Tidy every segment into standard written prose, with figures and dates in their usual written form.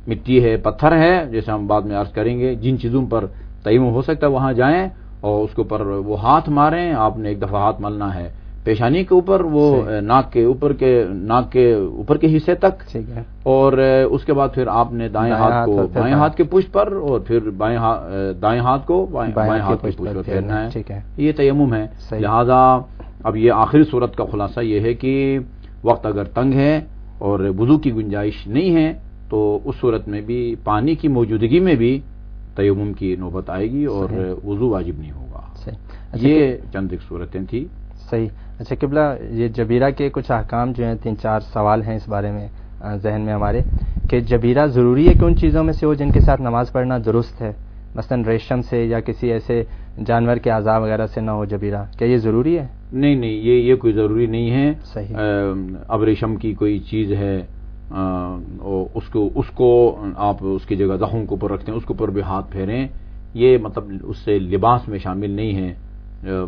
مٹی ہے، پتھر ہے، جیسے ہم بعد میں عرض کریں گے، جن چیزوں پر تیمم ہو سکتا ہے وہاں جائیں اور اس کے اوپر وہ ہاتھ ماریں. آپ نے ایک دفعہ ہاتھ ملنا ہے پیشانی کے اوپر، وہ ناک کے اوپر کے حصے تک، اور اس کے بعد پھر آپ نے دائیں ہاتھ کو بائیں ہاتھ کے پشت پر، اور پھر دائیں ہاتھ کو بائیں ہاتھ کے پشت پر پھیرنا ہے. یہ تیمم ہے. لہذا اب یہ آخری صورت کا خلاصہ یہ ہے کہ وقت اگر تنگ ہے اور وضو کی گنجائش نہیں ہے تو اس صورت میں بھی پانی کی موجودگی میں بھی تیمم کی نوبت آئے گی اور وضو واجب نہیں ہوگا. یہ چند ایک صورتیں تھیں. صحیح. اچھا قبلہ، یہ جبیرہ کے کچھ احکام جو ہیں، 3-4 سوال ہیں اس بارے میں ذہن میں ہمارے، کہ جبیرہ ضروری ہے کہ ان چیزوں میں سے ہو جن کے ساتھ نماز پڑھنا درست ہے، مثلا ریشم سے یا کسی ایسے جانور کے اعضاء وغیرہ سے نہ ہو جبیرہ، کیا یہ ضروری ہے؟ نہیں، یہ کوئی ضروری نہیں ہے. صحیح. اب ریشم کی کوئی چیز ہے، اس کو آپ اس کی جگہ زخم کے اوپر رکھتے ہیں، اس کے اوپر بھی ہاتھ پھیریں، یہ مطلب اس سے لباس میں شامل نہیں ہے،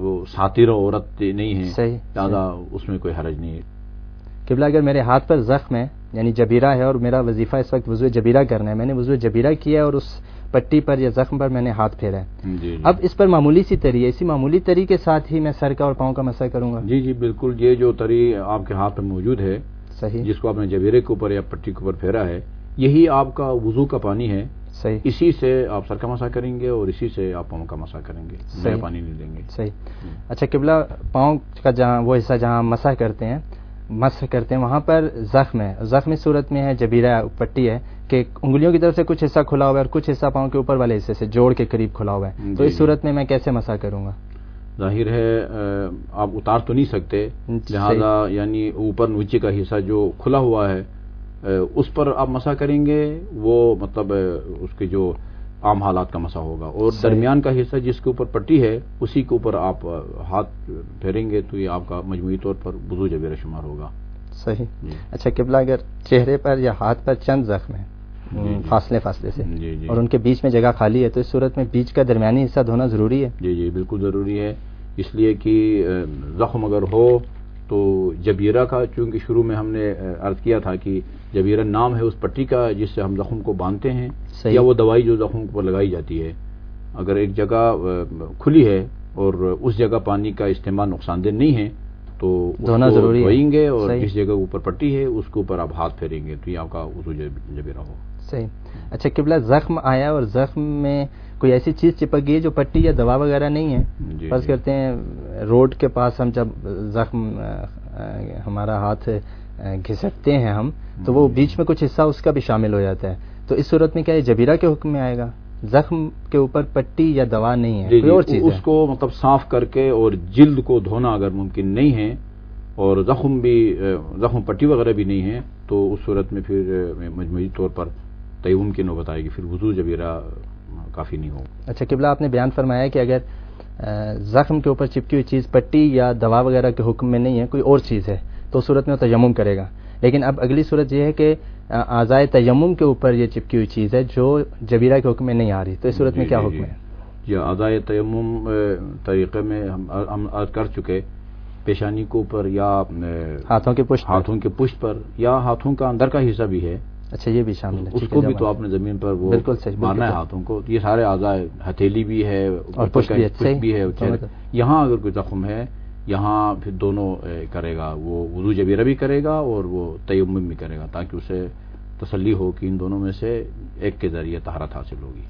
وہ ساتر عورت نہیں ہے. صحیح. زیادہ اس میں کوئی حرج نہیں ہے. قبلہ، اگر میرے ہاتھ پر زخم ہے یعنی جبیرہ ہے اور میرا وظیفہ اس وقت وضو جبیرہ کرنا ہے، میں نے وضو جبیرہ کیا ہے اور اس پٹی پر یا زخم پر میں نے ہاتھ پھیرا ہے، جی. اب اس پر معمولی سی تری ہے، اسی معمولی تری کے ساتھ ہی میں سر کا اور پاؤں کا مسح کروں گا؟ جی بالکل. یہ جو تری آپ کے ہاتھ پر موجود ہے، صحیح، جس کو آپ نے جبیرے کے اوپر یا پٹی کے اوپر پھیرا ہے، یہی آپ کا وضو کا پانی ہے. صحیح. اسی سے آپ سر کا مسح کریں گے اور اسی سے آپ پاؤں کا مسح کریں گے، نیا پانی نہیں لیں گے. صحیح. اچھا قبلہ، پاؤں کا جہاں وہ حصہ جہاں مسح کرتے ہیں وہاں پر زخم ہے، زخم اس صورت میں ہے، جبیرہ پٹی ہے کہ انگلیوں کی طرف سے کچھ حصہ کھلا ہوا ہے اور کچھ حصہ پاؤں کے اوپر والے حصے سے جوڑ کے قریب کھلا ہوا ہے، تو اس صورت میں کیسے مسح کروں گا؟ ظاہر ہے آپ اتار تو نہیں سکتے، لہذا یعنی اوپر نیچے کا حصہ جو کھلا ہوا ہے اس پر آپ مسح کریں گے، وہ مطلب اس کے جو عام حالات کا مسح ہوگا، اور درمیان کا حصہ جس کے اوپر پٹی ہے اسی کے اوپر آپ ہاتھ پھیریں گے تو یہ آپ کا مجموعی طور پر وضو جبیرہ شمار ہوگا. صحیح. اچھا قبلہ، اگر چہرے پر یا ہاتھ پر چند زخم ہیں فاصلے سے اور ان کے بیچ میں جگہ خالی ہے، تو اس صورت میں بیچ کا درمیانی حصہ دھونا ضروری ہے؟ جی بالکل ضروری ہے، اس لیے کہ زخم اگر ہو تو جبیرہ کا، چونکہ شروع میں ہم نے عرض کیا تھا کہ جبیرہ نام ہے اس پٹی کا جس سے ہم زخم کو باندھتے ہیں، یا وہ دوائی جو زخم پر لگائی جاتی ہے. اگر ایک جگہ کھلی ہے اور اس جگہ پانی کا استعمال نقصان دہ نہیں ہے تو دھونا ضروری ہے، دھوئیں گے، اور جس جگہ اوپر پٹی ہے اس کے اوپر آپ ہاتھ پھیریں گے تو یہ آپ کا وضو جبیرہ ہو. صحیح. اچھا قبلہ، زخم آیا اور زخم میں کوئی ایسی چیز چپک گئی ہے جو پٹی یا دوا وغیرہ نہیں ہے، فرض کرتے ہیں روڈ کے پاس ہم جب زخم ہمارا ہاتھ گھسٹتے ہیں ہم، تو وہ بیچ میں کچھ حصہ اس کا بھی شامل ہو جاتا ہے، تو اس صورت میں کیا یہ جبیرہ کے حکم میں آئے گا؟ زخم کے اوپر پٹی یا دوا نہیں ہے، کوئی اور چیز ہے، اس کو مطلب صاف کر کے اور جلد کو دھونا اگر ممکن نہیں ہے اور زخم پٹی وغیرہ بھی نہیں ہے تو اس صورت میں پھر مجموعی طور پر تیمم کی نوبت آئے گی، پھر وضو جبیرہ کافی نہیں ہوگا. اچھا قبلہ، آپ نے بیان فرمایا کہ اگر زخم کے اوپر چپکی ہوئی چیز پٹی یا دوا وغیرہ کے حکم میں نہیں ہے، کوئی اور چیز ہے، تو اس صورت میں تیمم کرے گا، لیکن اب اگلی صورت یہ ہے کہ اعضائے تیمم کے اوپر یہ چپکی ہوئی چیز ہے جو جبیرہ کے حکم میں نہیں آ رہی، تو اس صورت میں کیا حکم ہے؟ جی اعضائے تیمم طریقے میں ہم عرض کر چکے، پیشانی کے اوپر یا ہاتھوں کے پشت پر یا ہاتھوں کا اندر کا حصہ بھی ہے. اچھا یہ بھی شامل ہے، اس کو بھی تو آپ نے زمین پر وہ مارنا ہے ہاتھوں کو، یہ سارے اعضاء، ہتھیلی بھی ہے اور پشت بھی ہے. یہاں اگر کوئی زخم ہے یہاں پھر دونوں کرے گا، وہ وضو جبیرہ بھی کرے گا اور وہ تیمم بھی کرے گا، تاکہ اسے تسلی ہو کہ ان دونوں میں سے ایک کے ذریعے طہارت حاصل ہوگی.